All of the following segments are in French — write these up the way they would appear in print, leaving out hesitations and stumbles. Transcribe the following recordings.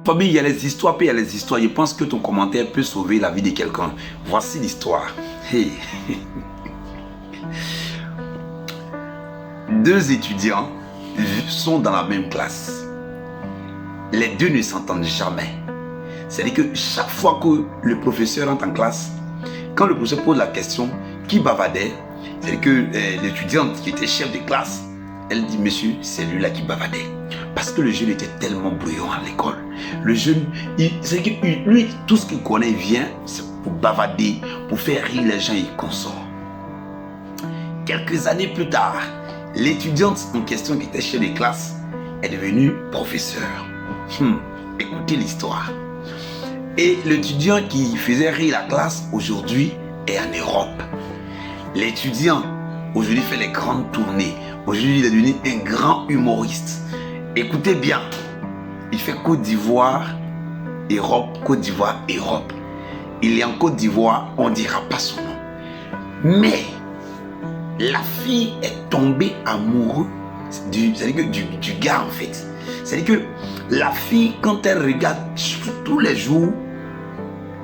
Famille, il y a les histoires, puis il y a les histoires. Je pense que ton commentaire peut sauver la vie de quelqu'un. Voici l'histoire. Hey. Deux étudiants sont dans la même classe. Les deux ne s'entendent jamais. C'est-à-dire que chaque fois que le professeur entre en classe, quand le professeur pose la question, qui bavardait, c'est-à-dire que l'étudiante qui était chef de classe, elle dit, monsieur, c'est lui-là qui bavardait. Parce que le jeune était tellement bruyant à l'école. Le jeune, c'est que lui, tout ce qu'il connaît, il vient pour bavarder, pour faire rire les gens et consort. Quelques années plus tard, l'étudiante en question qui était chef de classe est devenue professeur. Écoutez l'histoire. Et l'étudiant qui faisait rire la classe aujourd'hui est en Europe. L'étudiant aujourd'hui fait les grandes tournées. Aujourd'hui, il est devenu un grand humoriste. Écoutez bien, il fait Côte d'Ivoire, Europe, Côte d'Ivoire, Europe. Il est en Côte d'Ivoire, on ne dira pas son nom. Mais la fille est tombée amoureuse du gars en fait. C'est-à-dire que la fille, quand elle regarde tous les jours,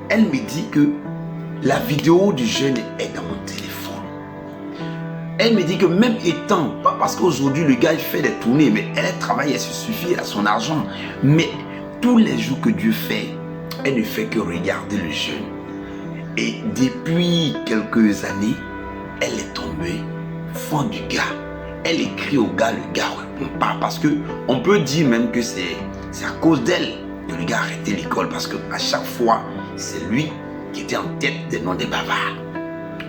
elle me dit que la vidéo du jeune est dans mon téléphone. Elle me dit que même étant, pas parce qu'aujourd'hui le gars il fait des tournées, mais elle travaille, elle se suffit à son argent. Mais tous les jours que Dieu fait, elle ne fait que regarder le jeune. Et depuis quelques années, elle est tombée fan du gars. Elle écrit au gars, le gars répond pas. Parce que on peut dire même que c'est à cause d'elle que le gars a arrêté l'école. Parce qu'à chaque fois, c'est lui qui était en tête des noms des bavards.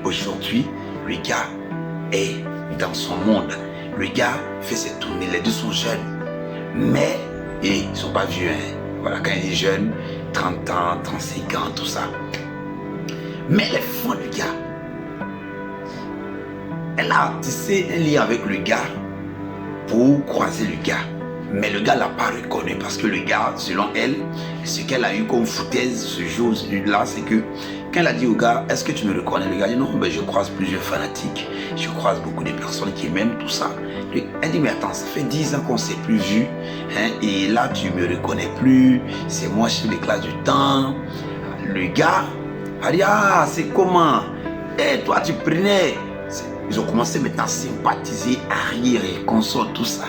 Aujourd'hui, le gars est dans son monde. Le gars fait ses tournées. Les deux sont jeunes. Mais ils ne sont pas vieux. Hein. Voilà, quand il est jeune, 30 ans, 35 ans, tout ça. Mais les fonds du gars. Elle a tissé un lien avec le gars pour croiser le gars. Mais le gars ne l'a pas reconnu parce que le gars, selon elle, ce qu'elle a eu comme foutaise ce jour-là, c'est que quand elle a dit au gars, est-ce que tu me reconnais? Le gars dit non, ben je croise plusieurs fanatiques, je croise beaucoup de personnes qui m'aiment, tout ça. Elle dit mais attends, ça fait 10 ans qu'on ne s'est plus vu, hein, et là tu ne me reconnais plus, c'est moi chef de classe du temps. Le gars a dit ah c'est comment? Et toi tu prenais. Ils ont commencé maintenant à sympathiser, à rire et console, tout ça.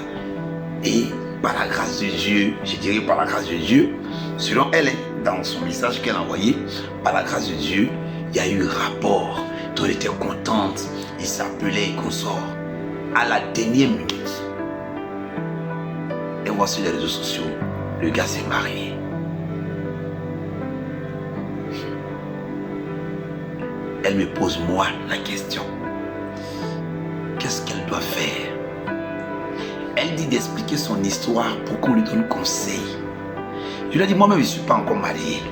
Et par la grâce de Dieu, je dirais par la grâce de Dieu, selon elle, dans son message qu'elle a envoyé, par la grâce de Dieu, il y a eu rapport. Tout le monde était contente, ils s'appelaient et consort. À la dernière minute, et on voit sur les réseaux sociaux, le gars s'est marié. Elle me pose moi la question. Qu'est-ce qu'elle doit faire? Elle dit d'expliquer son histoire pour qu'on lui donne conseil. Je lui ai dit, moi-même, je ne suis pas encore marié.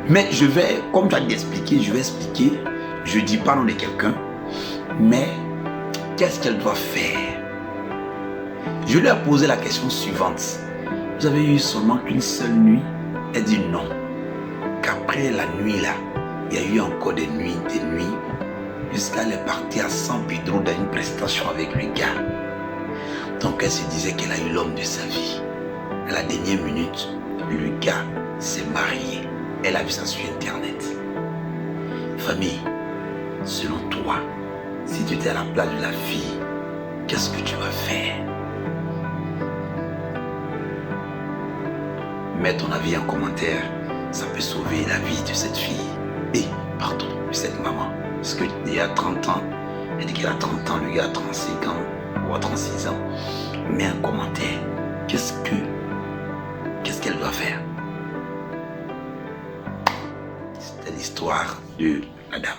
Mais je vais, comme tu as dit d'expliquer, je vais expliquer. Je dis pas nom de quelqu'un. Mais qu'est-ce qu'elle doit faire? Je lui ai posé la question suivante. Vous avez eu seulement qu'une seule nuit? Elle dit non. Qu'après la nuit là, il y a eu encore des nuits, jusqu'à elle est partie à San Pedro dans une prestation avec le gars. Donc elle se disait qu'elle a eu l'homme de sa vie. À la dernière minute, le gars s'est marié. Elle a vu ça sur internet. Famille, selon toi, si tu étais à la place de la fille, qu'est-ce que tu vas faire? Mets ton avis en commentaire. Ça peut sauver la vie de cette fille. Et, pardon, de cette maman. Parce qu'il y a 30 ans, elle dit qu'elle a 30 ans, le gars a 35 ans ou à 36 ans. Mets un commentaire. Qu'est-ce qu'elle doit faire? C'était l'histoire de la dame.